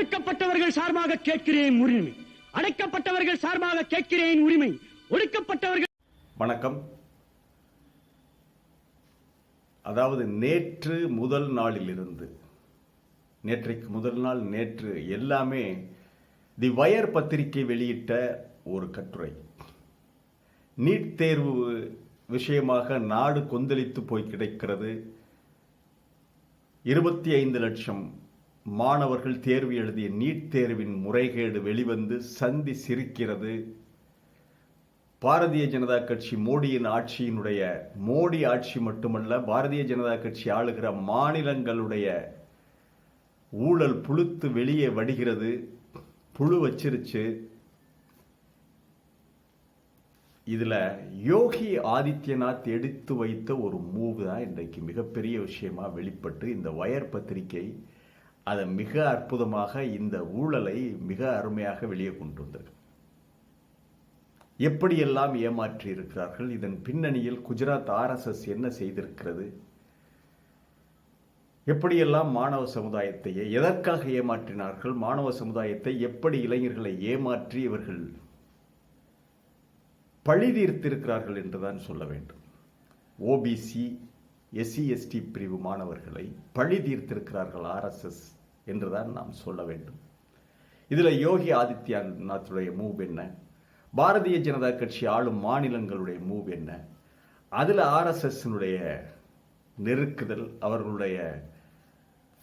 ஒடுக்கப்பட்டவர்கள் சார்பாக கேட்கிறேன் உரிமை, அடைக்கப்பட்டவர்கள் சார்பாக கேட்கிறேன் உரிமை, ஒடுக்கப்பட்டவர்கள். வணக்கம். அதாவது நேற்று முதல் நாளிலிருந்து, நேற்றைக்கு முதல் நாள் நேற்று எல்லாமே தி வயர் பத்திரிகை வெளியிட்ட ஒரு கட்டுரை. நீட் தேர்வு விஷயமாக நாடு கொந்தளித்து போய் கிடைக்கிறது. 25 லட்சம் மாணவர்கள் தேர்வு எழுதிய நீட் தேர்வின் முறைகேடு வெளிவந்து சந்தி சிரிக்கிறது. பாரதிய ஜனதா கட்சி மோடியின் ஆட்சியினுடைய மோடி ஆட்சி மட்டுமல்ல, பாரதிய ஜனதா கட்சி ஆளுகிற மாநிலங்களுடைய ஊழல் புழுத்து வெளியே வடிகிறது. புழு வச்சிருச்சு. இதுல யோகி ஆதித்யநாத் எடுத்து வைத்த ஒரு மூவ் தான் இன்றைக்கு மிகப்பெரிய விஷயமா வெளிப்பட்டு, இந்த வயர் பத்திரிகை அதை மிக அற்புதமாக இந்த ஊழலை மிக அருமையாக வெளியே கொண்டு வந்திருக்கு. எப்படியெல்லாம் ஏமாற்றி இருக்கிறார்கள், இதன் பின்னணியில் குஜராத் RSS என்ன செய்திருக்கிறது, எப்படியெல்லாம் மாணவ சமுதாயத்தையே எதற்காக ஏமாற்றினார்கள், மாணவ சமுதாயத்தை எப்படி இளைஞர்களை ஏமாற்றி இவர்கள் பழி தீர்த்திருக்கிறார்கள் என்றுதான் சொல்ல வேண்டும். OBC SC ST பிரிவு மாணவர்களை பழி தீர்த்திருக்கிறார்கள் RSS என்றுதான் நாம் சொல்ல வேண்டும். இதுல யோகி ஆதித்யநாத்துடைய மூவ் என்ன, பாரதிய ஜனதா கட்சி ஆளும் மாநிலங்களுடைய மூவ் என்ன, அதுல RSS-னுடைய நெருக்குதல், அவர்களுடைய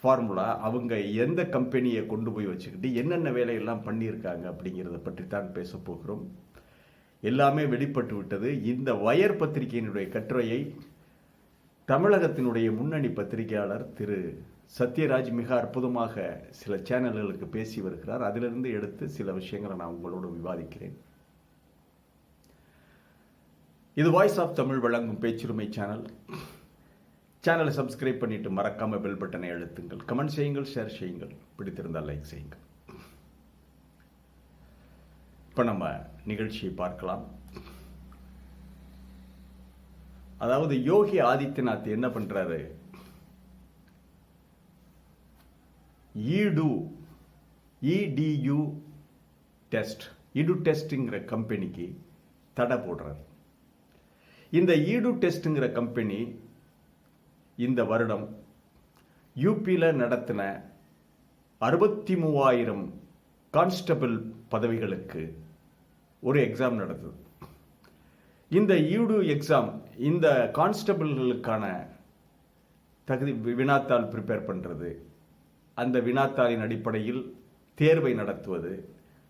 ஃபார்முலா, அவங்க எந்த கம்பெனியை கொண்டு போய் வச்சுக்கிட்டு என்னென்ன வேலையெல்லாம் பண்ணியிருக்காங்க அப்படிங்கிறத பற்றி தான் பேச போகிறோம். எல்லாமே வெளிப்பட்டு விட்டது. இந்த வயர் பத்திரிகையினுடைய கட்டுரையை தமிழகத்தினுடைய முன்னணி பத்திரிகையாளர் திரு சத்யராஜ் மிக அற்புதமாக சில சேனல்களுக்கு பேசி வருகிறார். அதிலிருந்து எடுத்து சில விஷயங்களை நான் உங்களோடு விவாதிக்கிறேன். இது வாய்ஸ் ஆஃப் தமிழ் வழங்கும் பேச்சுரிமை சேனல். சேனலை சப்ஸ்கிரைப் பண்ணிட்டு மறக்காம பெல் பட்டனை அழுத்துங்கள். கமெண்ட் செய்யுங்கள், ஷேர் செய்யுங்கள், பிடித்திருந்தால் லைக் செய்யுங்கள். இப்ப நம்ம நிகழ்ச்சியை பார்க்கலாம். அதாவது யோகி ஆதித்யநாத் என்ன பண்றாரு, EDU டெஸ்ட்ங்கிற கம்பெனிக்கு தடை போடுறாரு. இந்த EDU டெஸ்ட்ங்கிற கம்பெனி இந்த வருடம் யூபியில் நடத்தின 63,000 கான்ஸ்டபிள் பதவிகளுக்கு ஒரு எக்ஸாம் நடந்தது. இந்த EDU எக்ஸாம், இந்த கான்ஸ்டபிள்களுக்கான தகுதி வினாத்தாள் ப்ரிப்பேர் பண்ணுறது, அந்த வினாத்தாளின் அடிப்படையில் தேர்வை நடத்துவது,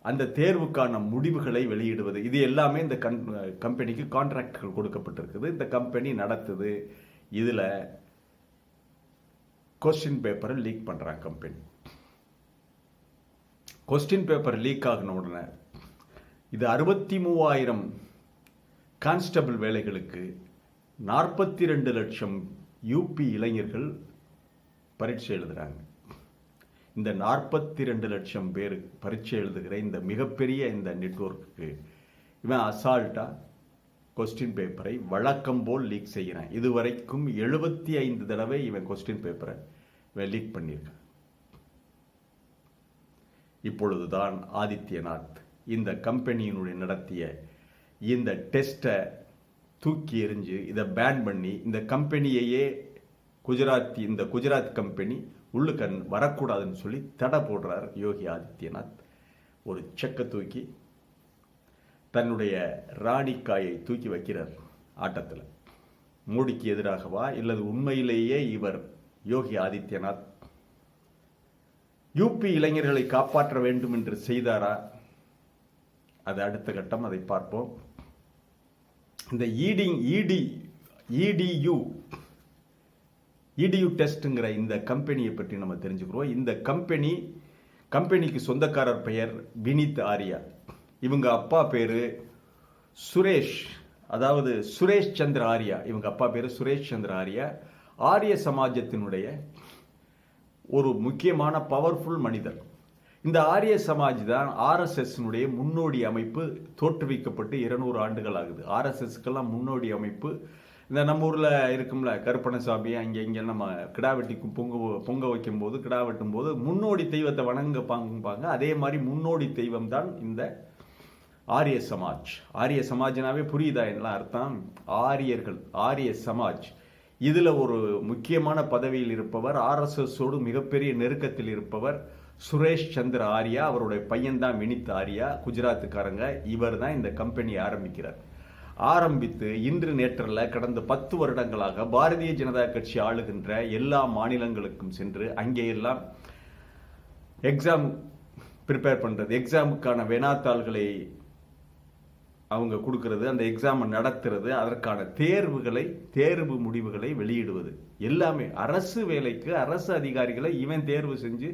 அந்த தேர்வுக்கான முடிவுகளை வெளியிடுவது, இது எல்லாமே இந்த கம்பெனிக்கு கான்ட்ராக்ட்கள் கொடுக்கப்பட்டிருக்குது. இந்த கம்பெனி நடத்துது. இதில் கொஸ்டின் பேப்பரை லீக் பண்ணுறாங்க கம்பெனி. கொஸ்டின் பேப்பர் லீக் ஆகின உடனே இது 63,000 கான்ஸ்டபிள் வேலைகளுக்கு 42 லட்சம் யூபி இளைஞர்கள் பரீட்சை எழுதுறாங்க. இந்த 42 லட்சம் பேர் பரீட்சை எழுதுகிற இந்த மிகப்பெரிய இந்த நெட்வொர்க்கு இவன் அசால்ட்டா கொஸ்டின் பேப்பரை வழக்கம் போல் லீக் செய்கிறான். இதுவரைக்கும் 75 தடவை இவன் கொஸ்டின் பேப்பரை இவன் லீக் பண்ணியிருக்கான். இப்பொழுதுதான் ஆதித்யநாத் இந்த கம்பெனியினுடைய நடத்திய இந்த டெஸ்ட்டை தூக்கி எறிஞ்சு இதை பேன் பண்ணி, இந்த கம்பெனியையே இந்த குஜராத் கம்பெனி உள்ளுக்கு வரக்கூடாதுன்னு சொல்லி தடை போடுறார் யோகி ஆதித்யநாத். ஒரு செக்கை தூக்கி தன்னுடைய ராணிக்காயை தூக்கி வைக்கிறார் ஆட்டத்தில். மோடிக்கு எதிராகவா இல்லது உண்மையிலேயே இவர் யோகி ஆதித்யநாத் யூபி இளைஞர்களை காப்பாற்ற வேண்டும் என்று செய்தாரா? அது அடுத்த கட்டம், அதை பார்ப்போம். இந்த EDU டெஸ்ட்ங்கிற இந்த கம்பெனியை பற்றி நம்ம தெரிஞ்சுக்கிறோம். இந்த கம்பெனிக்கு சொந்தக்காரர் பெயர் வினித் ஆரியா. இவங்க அப்பா பேரு சுரேஷ், அதாவது சுரேஷ் சந்திர ஆரியா. இவங்க அப்பா பேரு சுரேஷ் சந்திர ஆரியா. ஆரிய சமாஜத்தினுடைய ஒரு முக்கியமான பவர்ஃபுல் மனிதர். இந்த ஆரிய சமாஜ் தான் RSS-னுடைய முன்னோடி அமைப்பு. தோற்றுவிக்கப்பட்டு 200 ஆண்டுகள் ஆகுது. RSS-க்கெல்லாம் முன்னோடி அமைப்பு இந்த நம்ம ஊரில் இருக்கும்ல கருப்பணசாமி அங்கே இங்கே நம்ம கிடா வெட்டி பொங்க வைக்கும்போது கிடா வெட்டும் போது முன்னோடி தெய்வத்தை வணங்கப்பாங்க. அதே மாதிரி முன்னோடி தெய்வம் தான் இந்த ஆரிய சமாஜ். ஆரிய சமாஜ்னாவே புரியுதா என்ன அர்த்தம்? ஆரியர்கள், ஆரிய சமாஜ். இதில் ஒரு முக்கியமான பதவியில் இருப்பவர், ஆர்எஸ்எஸோடு மிகப்பெரிய நெருக்கத்தில் இருப்பவர் சுரேஷ் சந்திர ஆரியா. அவருடைய பையன்தான் வினித் ஆரியா, குஜராத்துக்காரங்க. இவர் தான் இந்த கம்பெனியை ஆரம்பிக்கிறார். ஆரம்பித்து இன்று நேற்றல்ல கடந்த 10 வருடங்களாக பாரதிய ஜனதா கட்சி ஆளுகின்ற எல்லா மாநிலங்களுக்கும் சென்று அங்கே எல்லாம் எக்ஸாம் ப்ரிப்பேர் பண்றது, எக்ஸாமுக்கான வினாத்தாள்களை அவங்க கொடுக்கிறது, அந்த எக்ஸாம் நடத்துறது, அதற்கான தேர்வு முடிவுகளை வெளியிடுவது, எல்லாமே அரசு வேலைக்கு அரசு அதிகாரிகளை இவன் தேர்வு செஞ்சு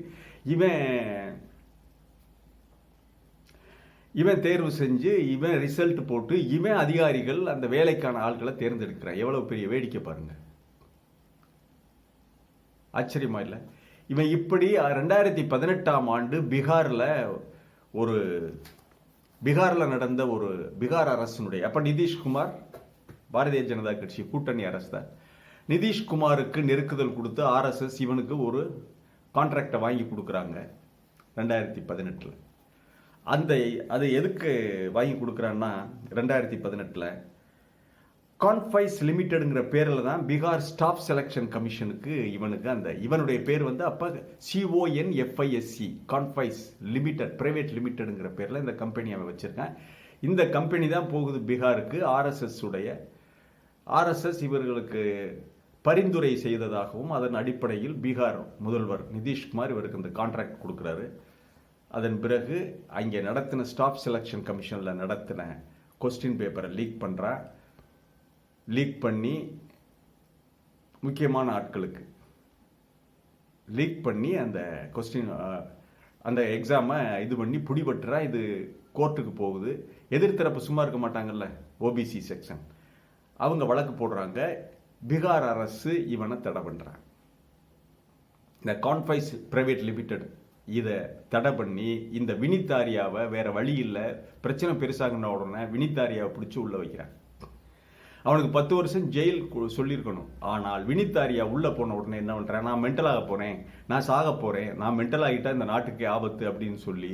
இவன் ரிசல்ட் போட்டு இவன் அதிகாரிகள் அந்த வேலைக்கான ஆட்களை தேர்ந்தெடுக்கிறான். எவ்வளவு பெரிய வேடிக்கை பாருங்க. ஆச்சரியமா இல்லை? இவன் இப்படி 2018ஆம் ஆண்டு பீகார்ல நடந்த ஒரு பீகார் அரசனுடைய, அப்ப நிதிஷ்குமார் பாரதிய ஜனதா கட்சி கூட்டணி அரசு தான். நிதிஷ்குமாருக்கு நெருக்குதல் கொடுத்து ஆர்எஸ்எஸ் இவனுக்கு ஒரு கான்ட்ராக்டை வாங்கி கொடுக்குறாங்க 2018. அது எதுக்கு வாங்கி கொடுக்குறான்னா 2018 கான்ஃபைஸ் லிமிடெட்ங்கிற பேரில் தான் பீகார் ஸ்டாஃப் செலெக்ஷன் கமிஷனுக்கு இவனுடைய பேர் அப்போ CONFISC கான்ஃபைஸ் லிமிடெட் பிரைவேட் லிமிடெட்ங்கிற பேரில் இந்த கம்பெனி அவன் வச்சிருக்கான். இந்த கம்பெனி தான் போகுது பீகாருக்கு. ஆர்எஸ்எஸ் இவர்களுக்கு பரிந்துரை செய்ததாகவும் அதன் அடிப்படையில் பீகார் முதல்வர் நிதிஷ்குமார் இவருக்கு இந்த கான்ட்ராக்ட் கொடுக்குறாரு. அதன் பிறகு அங்கே நடத்தின ஸ்டாஃப் செலெக்ஷன் கமிஷனில் நடத்தின கொஸ்டின் பேப்பரை லீக் பண்ணி முக்கியமான ஆட்களுக்கு லீக் பண்ணி அந்த எக்ஸாமை இது பண்ணி பிடிபட்டுறா. இது கோர்ட்டுக்கு போகுது. எதிர்த்தரப்பு சும்மா இருக்க மாட்டாங்கல்ல, ஓபிசி செக்ஷன், அவங்க வழக்கு போடுறாங்க. பீகார் அரசு இவனை தடை பண்ணுறாங்க. இந்த கான்ஃபைஸ் பிரைவேட் லிமிடெட் இதை தடை பண்ணி இந்த வினித் ஆரியாவை வேற வழி இல்லை, பிரச்சனை பெருசாகின உடனே வினித் ஆரியாவை பிடிச்சி உள்ள வைக்கிறாங்க. அவனுக்கு 10 வருஷம் ஜெயில் சொல்லியிருக்கணும். ஆனால் வினித் ஆரியா உள்ள போன உடனே என்ன பண்றேன், நான் மென்டலாக போறேன், நான் சாக போறேன், நான் மென்டல் ஆகிட்டா இந்த நாட்டுக்கே ஆபத்து அப்படின்னு சொல்லி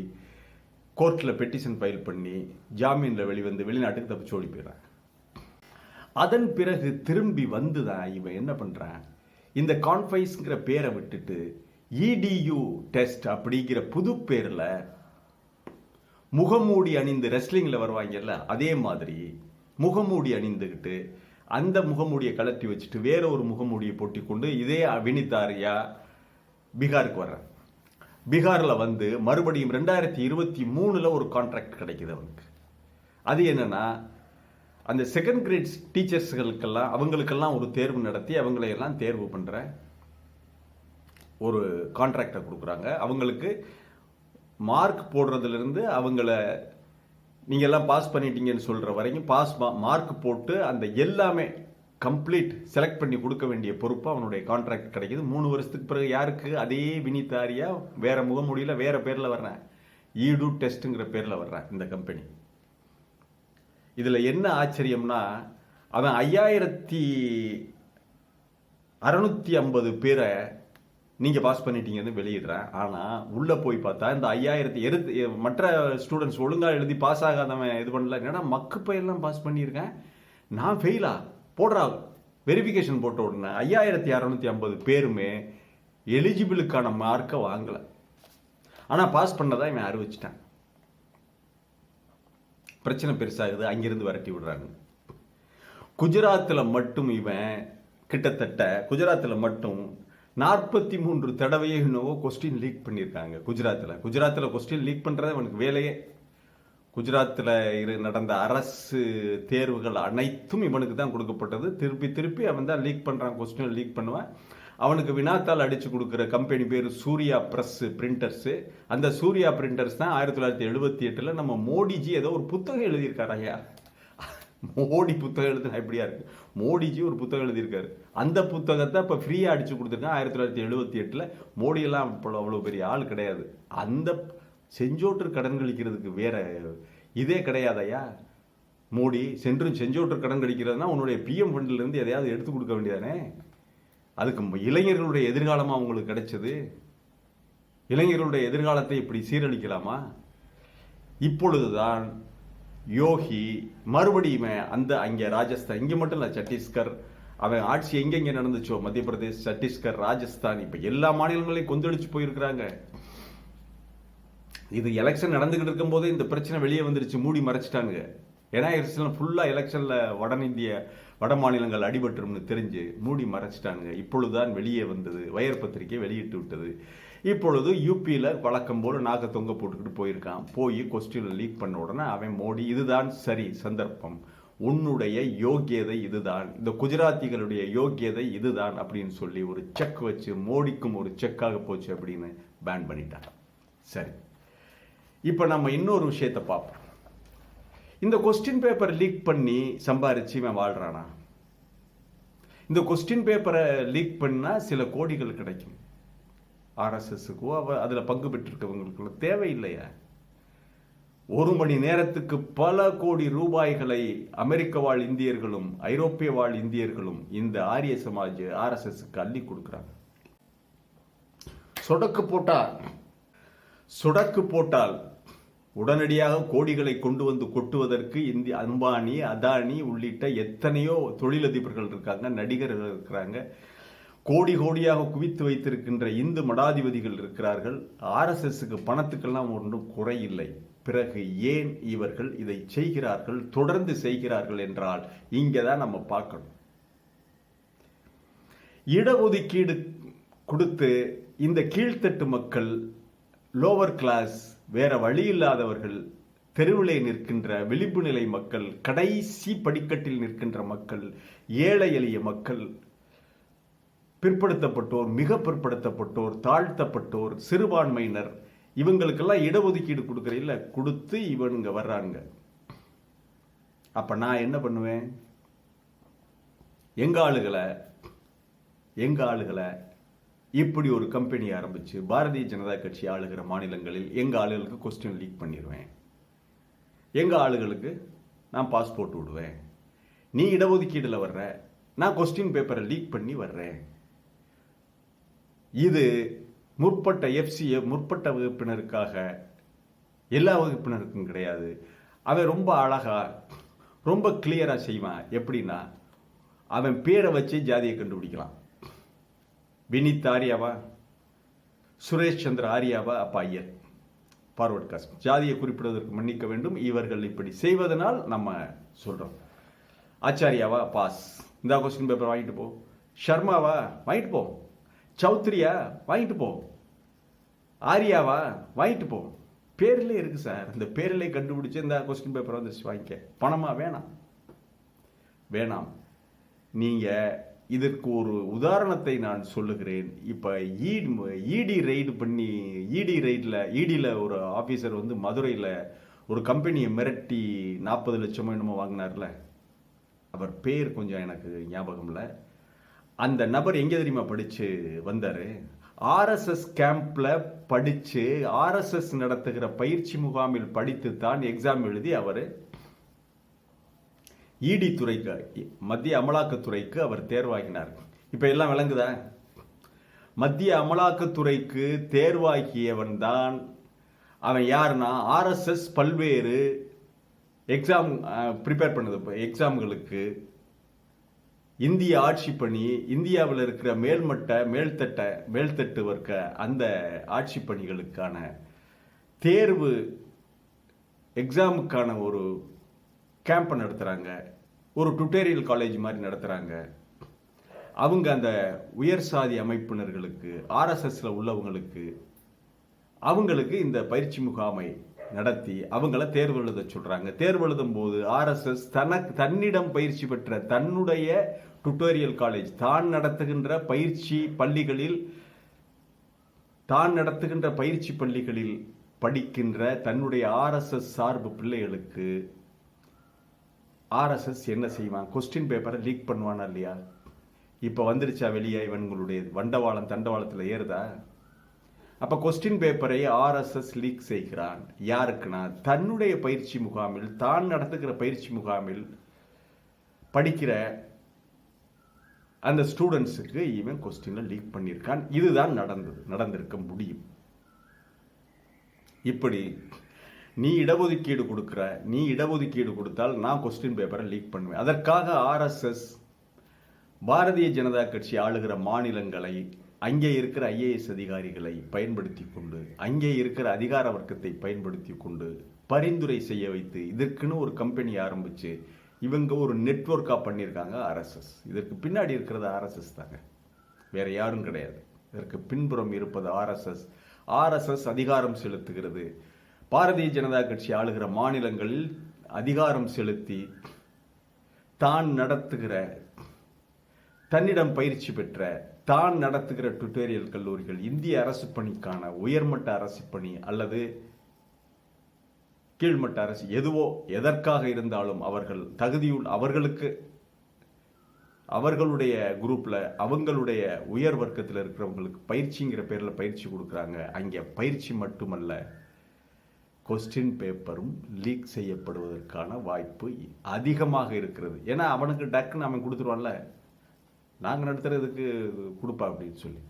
கோர்ட்டில் பெட்டிஷன் ஃபைல் பண்ணி ஜாமீனில் வெளிவந்து வெளிநாட்டுக்கு தப்பிச்சு ஓடி போயிடுறான். அதன் பிறகு திரும்பி வந்துதான் இவன் என்ன பண்றான், இந்த கான்ஃபைஸ்ங்கிற பேரை விட்டுட்டு EDU டெஸ்ட் அப்படிங்கிற புது பேர்ல முகமூடி அணிந்து ரெஸ்லிங்ல வருவாங்கல்ல, அதே மாதிரி முகமூடி அணிந்துகிட்டு அந்த முகமூடியை கலட்டி வச்சுட்டு வேற ஒரு முகமூடியை போட்டி கொண்டு இதே வினித் ஆரியா பீகாருக்கு வர்றான். பீகார்ல வந்து மறுபடியும் 2023 ஒரு கான்ட்ராக்ட் கிடைக்குது அவனுக்கு. அது என்னன்னா, அந்த செகண்ட் கிரேட் டீச்சர்ஸ்களுக்கெல்லாம் அவங்களுக்கெல்லாம் ஒரு தேர்வு நடத்தி அவங்களையெல்லாம் தேர்வு பண்ற ஒரு கான்ட்ராக்டை கொடுக்குறாங்க. அவங்களுக்கு மார்க் போடுறதுலேருந்து அவங்கள நீங்கள் எல்லாம் பாஸ் பண்ணிட்டீங்கன்னு சொல்கிற வரைக்கும் மார்க் போட்டு அந்த எல்லாமே கம்ப்ளீட் செலக்ட் பண்ணி கொடுக்க வேண்டிய பொறுப்பு அவனுடைய கான்ட்ராக்ட் கிடைக்குது. 3 வருஷத்துக்கு பிறகு யாருக்கு, அதே வினித் ஆரியா வேற முகமூடியில் வேற பேரில் வர்றேன், EDU டெஸ்ட்டுங்கிற பேரில் வர்றேன் இந்த கம்பெனி. இதில் என்ன ஆச்சரியம்னா, அவன் 5650 பேரை நீங்க பாஸ் பண்ணிட்டீங்கன்னு வெளியிடுறேன். ஆனா உள்ள போய் பார்த்தா இந்த 5000 மற்ற ஸ்டூடெண்ட்ஸ் ஒழுங்கா எழுதி பாஸ் ஆகாதவன் இது பண்ணல, என்னடா மக்கு பையெல்லாம் பாஸ் பண்ணியிருக்கேன், நான் ஃபெயிலா போடுறா வெரிஃபிகேஷன் போட்ட உடனே 5650 பேருமே எலிஜிபிளுக்கான மார்க்கை வாங்கல. ஆனா பாஸ் பண்ணதா இவன் அறிவிச்சிட்டான். பிரச்சனை பெருசாகுது, அங்கிருந்து விரட்டி விடுறாங்க. குஜராத்தில் மட்டும் இவன் கிட்டத்தட்ட குஜராத்தில் மட்டும் 43 தடவையே என்னவோ கொஸ்டின் லீக் பண்ணியிருக்காங்க. குஜராத்தில் கொஸ்டின் லீக் பண்ணுறது அவனுக்கு வேலையே. குஜராத்தில் நடந்த அரசு தேர்வுகள் அனைத்தும் இவனுக்கு தான் கொடுக்கப்பட்டது. திருப்பி அவன் தான் லீக் பண்ணுறான், கொஸ்டின் லீக் பண்ணுவான். அவனுக்கு வினாத்தால் அடிச்சு கொடுக்குற கம்பெனி பேர் சூர்யா பிரஸ் பிரிண்டர்ஸு. அந்த சூர்யா பிரிண்டர்ஸ் தான் 1978 நம்ம மோடிஜி ஏதோ ஒரு புத்தகம் எழுதியிருக்காரு. ஐயா, மோடி புத்தகம் எழுதுனா எப்படியா இருக்கு, மோடிஜி ஒரு புத்தகம் எழுதியிருக்காரு. அந்த புத்தகத்தை இப்போ ஃப்ரீயாக அடிச்சு கொடுத்துருக்கான் 1978. மோடியெல்லாம் அவ்வளோ பெரிய ஆள் கிடையாது. அந்த செஞ்சோற்று கடன் கழிக்கிறதுக்கு வேற இதே கிடையாதையா. மோடி சென்றும் செஞ்சோட்டு கடன் கிடைக்கிறதுனா உன்னுடைய பிஎம் ஃபண்டில் இருந்து எதையாவது எடுத்து கொடுக்க வேண்டியதானே? அதுக்கு இளைஞர்களுடைய எதிர்காலமா உங்களுக்கு கிடைச்சது? இளைஞர்களுடைய எதிர்காலத்தை இப்படி சீரழிக்கலாமா? இப்பொழுதுதான் யோகி மறுபடியும் அங்கே ராஜஸ்தான், இங்கே மட்டும் இல்லை, சத்தீஸ்கர், அவன் ஆட்சி எங்கெங்க நடந்துச்சோ, மத்திய பிரதேஷ், சத்தீஸ்கர், ராஜஸ்தான், இப்ப எல்லா மாநிலங்களையும் கொந்தளிச்சு போயிருக்கிறாங்க. இது எலெக்ஷன் நடந்துகிட்டு இருக்கும் போதே இந்த பிரச்சனை வெளியே வந்துருச்சு, மூடி மறைச்சிட்டாங்க. ஏன்னா ஃபுல்லா எலெக்ஷன்ல வட மாநிலங்கள் அடிபட்டுரும்னு தெரிஞ்சு மூடி மறைச்சிட்டாங்க. இப்பொழுதுதான் வெளியே வந்தது, வயர் பத்திரிகை வெளியிட்டு விட்டது. இப்பொழுது யூபியில் வழக்கம் போல நாக்க தொங்க போட்டுக்கிட்டு போயிருக்கான். போய் கொஸ்டின் லீக் பண்ண உடனே அவன் மோடி, இதுதான் சரி சந்தர்ப்பம், உன்னுடைய யோக்கியதை இதுதான், இந்த குஜராத்திகளுடைய யோக்கியதை இதுதான் அப்படின்னு சொல்லி ஒரு செக் வச்சு, மோடிக்கும் ஒரு செக்காக போச்சு அப்படின்னு பேன் பண்ணிட்டாங்க. சரி, இப்போ நம்ம இன்னொரு விஷயத்தை பார்ப்போம். இந்த கொஸ்டின் பேப்பர் லீக் பண்ணி சம்பாரிச்சு இவன் வாழ்றானா? இந்த கொஸ்டின் பேப்பரை லீக் பண்ணா சில கோடிகள் கிடைக்கும். ஆர்எஸ்எஸ்க்கோ அதுல பங்கு பெற்றிருக்கவங்களுக்கு தேவையில்லையா? ஒரு மணி நேரத்துக்கு பல கோடி ரூபாய்களை அமெரிக்க வாழ் இந்தியர்களும் ஐரோப்பிய வாழ் இந்தியர்களும் இந்த ஆரிய சமாஜ் ஆர்எஸ்எஸ்க்கு அள்ளி கொடுக்கிறாங்க. சொடக்கு போட்டால் உடனடியாக கோடிகளை கொண்டு வந்து கொட்டுவதற்கு இந்திய அம்பானி, அதானி உள்ளிட்ட எத்தனையோ தொழிலதிபர்கள் இருக்காங்க, நடிகர்கள் இருக்கிறாங்க, கோடி கோடியாக குவித்து வைத்திருக்கின்ற இந்து மடாதிபதிகள் இருக்கிறார்கள். ஆர்எஸ்எஸ்க்கு பணத்துக்கெல்லாம் ஒன்றும் குறையில்லை. பிறகு ஏன் இவர்கள் இதை செய்கிறார்கள், தொடர்ந்து செய்கிறார்கள் என்றால் இங்கதான் நம்ம பார்க்கணும். இடஒதுக்கீடு கொடுத்து இந்த கீழ்த்தட்டு மக்கள், லோவர் கிளாஸ், வேற வழி இல்லாதவர்கள், தெருவிலே நிற்கின்ற விளிம்பு நிலை மக்கள், கடைசி படிக்கட்டில் நிற்கின்ற மக்கள், ஏழை எளிய மக்கள், பிற்படுத்தப்பட்டோர், மிக பிற்படுத்தப்பட்டோர், தாழ்த்தப்பட்டோர், சிறுபான்மையினர், இவங்களுக்கெல்லாம் இடஒதுக்கீடு கொடுக்கறதில்ல, கொடுத்து இவனுங்க வர்றாங்க. அப்ப நான் என்ன பண்ணுவேன்? எங்க ஆளுகளை இப்படி ஒரு கம்பெனி ஆரம்பிச்சு பாரதிய ஜனதா கட்சி ஆளுகிற மாநிலங்களில் எங்க ஆளுகளுக்கு கொஸ்டின் லீக் பண்ணிடுவேன். எங்க ஆளுகளுக்கு நான் பாஸ்போர்ட் விடுவேன். நீ இடஒதுக்கீடுல வர்ற, நான் கொஸ்டின் பேப்பரை லீக் பண்ணி வர்றேன். இது முற்பட்ட முற்பட்ட வகுப்பினருக்காக, எல்லா வகுப்பினருக்கும் கிடையாது. அவன் ரொம்ப அழகா, ரொம்ப கிளியரா செய்வான். எப்படின்னா, அவன் பேரை வச்சு ஜாதியை கண்டுபிடிக்கலாம். வினித் ஆரியாவா, சுரேஷ் சந்திர ஆரியாவா, அப்பா ஐயர், ஃபார்வர்ட் காஸ்ட், ஜாதியை குறிப்பிடுவதற்கு மன்னிக்க வேண்டும், இவர்கள் இப்படி செய்வதனால் நம்ம சொல்றோம். ஆச்சாரியாவா, பாஸ், இந்த கொஸ்டின் பேப்பர் வாங்கிட்டு போ. ஷர்மாவா, வாங்கிட்டு போ. சௌத்ரியா, வாங்கிட்டு போ. ஆரியாவா, வாங்கிட்டு போ. பேர்ல இருக்கு சார், இந்த பேர்ல கண்டுபிடிச்சு இந்த கொஸ்டின் பேப்பர் வந்து வாங்கிக்க. பணமா? வேணாம். நீங்க இதற்கு ஒரு உதாரணத்தை நான் சொல்லுகிறேன். இப்ப இடி ரைடில் ஒரு ஆபீசர் வந்து மதுரையில் ஒரு கம்பெனியை மிரட்டி 40 லட்சம் என்னமோ வாங்கினார்ல, அவர் பேர் கொஞ்சம் எனக்கு ஞாபகம் இல்லை. அந்த நபர் எங்க தெரியுமா படிச்சு வந்தாரு? ஆர்எஸ்எஸ் கேம்ப்ல படிச்சு, ஆர்எஸ்எஸ் நடத்துகிற பயிற்சி முகாமில் படித்து தான் எக்ஸாம் எழுதி அவர் இடி துறைக்கு, மத்திய அமலாக்கத்துறைக்கு அவர் தேர்வாகினார். இப்ப எல்லாம் விளங்குதா? மத்திய அமலாக்கத்துறைக்கு தேர்வாகியவன் தான் அவன். யாருன்னா, ஆர்எஸ்எஸ் பல்வேறு எக்ஸாம் ப்ரிப்பேர் பண்ணது, எக்ஸாம்களுக்கு இந்திய ஆட்சி பணி, இந்தியாவில் இருக்கிற மேல்தட்டு வர்க்க அந்த ஆட்சி பணிகளுக்கான தேர்வு எக்ஸாமுக்கான ஒரு கேம்ப் நடத்துறாங்க, ஒரு டுட்டோரியல் காலேஜ் மாதிரி நடத்துறாங்க. அவங்க அந்த உயர் சாதி அமைப்பினர்களுக்கு, ஆர்எஸ்எஸ்ல உள்ளவங்களுக்கு, அவங்களுக்கு இந்த பயிற்சி முகாமை நடத்தி அவங்கள தேர்வு எழுத சொல்றாங்க. தேர்வு எழுதும் போது ஆர்எஸ்எஸ் தன்னிடம் பயிற்சி பெற்ற தன்னுடைய டுட்டோரியல் காலேஜ், தான் நடத்துகின்ற பயிற்சி பள்ளிகளில் படிக்கின்ற தன்னுடைய ஆர்எஸ்எஸ் சார்பு பிள்ளைகளுக்கு ஆர்எஸ்எஸ் என்ன செய்வான்? கொஸ்டின் பேப்பரை லீக் பண்ணுவானா இல்லையா? இப்ப வந்துருச்சா வெளியே? இவங்களுடைய வண்டவாளம் தண்டவாளத்தில் ஏறுதா? அப்ப கொஸ்டின் பேப்பரை ஆர்எஸ்எஸ் லீக் செய்கிறான். யாருக்குன்னா தன்னுடைய பயிற்சி முகாமில், தான் நடத்துகிற பயிற்சி முகாமில் படிக்கிற அந்த ஸ்டூடெண்ட்ஸுக்கு இவன் கொஸ்டினை லீக் பண்ணியிருக்கான். இதுதான் நடந்திருக்க முடியும். இப்படி நீ இடஒதுக்கீடு கொடுத்தால் நான் கொஸ்டின் பேப்பரை லீக் பண்ணுவேன். அதற்காக ஆர்எஸ்எஸ் பாரதிய ஜனதா கட்சி ஆளுகிற மாநிலங்களை, அங்கே இருக்கிற ஐஏஎஸ் அதிகாரிகளை பயன்படுத்தி கொண்டு, அங்கே இருக்கிற அதிகார வர்க்கத்தை பயன்படுத்தி கொண்டு பரிந்துரை செய்ய வைத்து இதற்குன்னு ஒரு கம்பெனி ஆரம்பிச்சு இவங்க ஒரு நெட்வொர்க்காக பண்ணியிருக்காங்க ஆர்எஸ்எஸ். இதற்கு பின்னாடி இருக்கிறது ஆர்எஸ்எஸ் தாங்க, வேற யாரும் கிடையாது. இதற்கு பின்புறம் இருப்பது ஆர்எஸ்எஸ். ஆர்எஸ்எஸ் அதிகாரம் செலுத்துகிறது. பாரதிய ஜனதா கட்சி ஆளுகிற மாநிலங்களில் அதிகாரம் செலுத்தி தான் நடத்துகிற, தன்னிடம் பயிற்சி பெற்ற, தான் நடத்துகிற டுட்டோரியல் கல்லூரிகள், இந்திய அரசு பணிக்கான உயர்மட்ட அரசு பணி அல்லது கீழ்மட்ட அரசு, எதுவோ எதற்காக இருந்தாலும் அவர்கள் தகுதியுள்ள, அவர்களுக்கு அவர்களுடைய குரூப்ல, அவங்களுடைய உயர் வர்க்கத்தில் இருக்கிறவங்களுக்கு பயிற்சிங்கிற பேரில் பயிற்சி கொடுக்குறாங்க. அங்கே பயிற்சி மட்டுமல்ல, கொஸ்டின் பேப்பரும் லீக் செய்யப்படுவதற்கான வாய்ப்பு அதிகமாக இருக்கிறது. ஏன்னா அவனுக்கு டக்குன்னு அவன் கொடுத்துருவான்ல, நாங்கள் நடத்துறதுக்கு கொடுப்பா அப்படின்னு சொல்லி.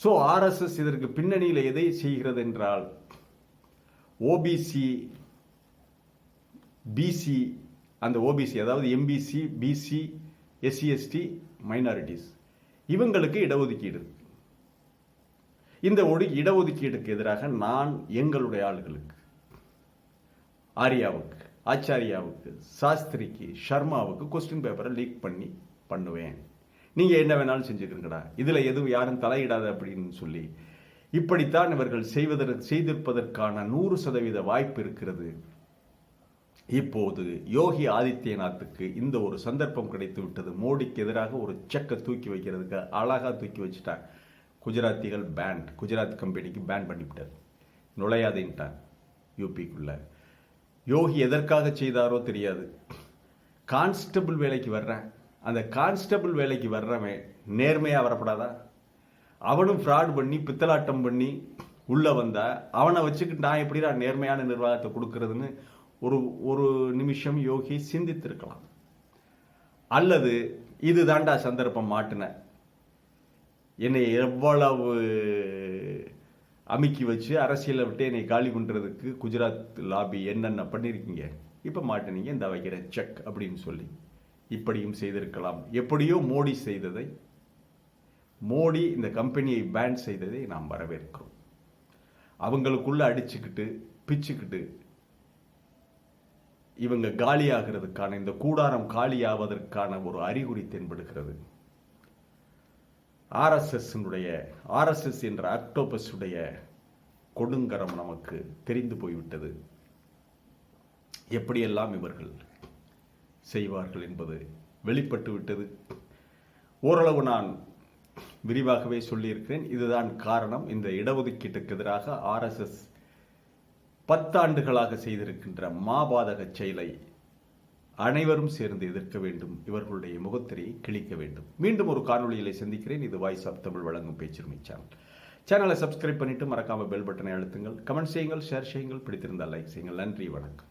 ஸோ ஆர்எஸ்எஸ் இதற்கு பின்னணியில் எதை செய்கிறது என்றால், ஓபிசி, பிசி, அந்த ஓபிசி அதாவது MBC, BC, SC, ST, minorities இவங்களுக்கு இடஒதுக்கீடு. இந்த இடஒதுக்கீடுக்கு எதிராக நான் எங்களுடைய ஆளுகளுக்கு, ஆரியாவுக்கு, ஆச்சாரியாவுக்கு, சாஸ்திரிக்கு, சர்மாவுக்கு கொஸ்டின் பேப்பரை லீக் பண்ணுவேன். நீங்க என்ன வேணாலும் செஞ்சுக்கிறீங்கடா, இதுல எதுவும் யாரும் தலையிடாத அப்படின்னு சொல்லி இப்படித்தான் இவர்கள் செய்திருப்பதற்கான 100% வாய்ப்பு இருக்கிறது. இப்போது யோகி ஆதித்யநாத்துக்கு இந்த ஒரு சந்தர்ப்பம் கிடைத்து விட்டது. மோடிக்கு எதிராக ஒரு செக்கை தூக்கி வைக்கிறதுக்கு அழகா தூக்கி வச்சுட்டார். குஜராத்திகள் குஜராத் கம்பெனிக்கு பேன் பண்ணிவிட்டார், நுழையாதுன்ட்டார் யூபிக்குள்ள. யோகி எதற்காக செய்தாரோ தெரியாது. கான்ஸ்டபிள் வேலைக்கு வர்றேன், அந்த கான்ஸ்டபிள் வேலைக்கு வர்றவன் நேர்மையா வரப்படாதா? அவனும் ஃப்ராட் பண்ணி பித்தலாட்டம் பண்ணி உள்ள வந்தா அவனை வச்சுக்கிட்டு நான் எப்படிடா நேர்மையான நிர்வாகத்தை கொடுக்கறதுன்னு ஒரு நிமிஷம் யோகி சிந்தித்திருக்கலாம். அல்லது இது தாண்டா சந்தர்ப்பம், மாட்டின என்னை எவ்வளவு அமுக்கி வச்சு அரசியலை விட்டு என்னை காலி பண்றதுக்கு குஜராத் லாபி என்னென்ன பண்ணிருக்கீங்க, இப்ப மாட்டினீங்க, இந்த வைக்கிற செக் அப்படின்னு சொல்லி இப்படியும் செய்திருக்கலாம். எப்படியோ மோடி இந்த கம்பெனியை பேன் செய்ததை நாம் வரவேற்கிறோம். அவங்களுக்குள்ள அடிச்சுக்கிட்டு பிச்சுக்கிட்டு இவங்க காலியாகிறதுக்கான, இந்த கூடாரம் காலியாவதற்கான ஒரு அறிகுறி தென்படுகிறது. ஆர்எஸ்எஸ் என்ற ஆக்டோபஸ் உடைய கொடுங்கரம் நமக்கு தெரிந்து போய்விட்டது. எப்படியெல்லாம் இவர்கள் செய்வார்கள் என்பது வெளிப்பட்டு விட்டது. ஓரளவு நான் விரிவாகவே சொல்லியிருக்கிறேன். இதுதான் காரணம். இந்த இடஒதுக்கீட்டுக்கு எதிராக ஆர்எஸ்எஸ் 10 ஆண்டுகளாக செய்திருக்கின்ற மாபாதக செயலை அனைவரும் சேர்ந்து எதிர்க்க வேண்டும். இவர்களுடைய முகத்திரையை கிழிக்க வேண்டும். மீண்டும் ஒரு காணொளியிலே சந்திக்கிறேன். இது வாய்ஸ் ஆஃப் தமிழ் வழங்கும் பேச்சுரிமை சேனலை சப்ஸ்கிரைப் பண்ணிட்டு மறக்காம பெல் பட்டனை அழுத்துங்கள். கமெண்ட் செய்யுங்கள், ஷேர் செய்யுங்கள், பிடித்திருந்தால் லைக் செய்யுங்கள். நன்றி, வணக்கம்.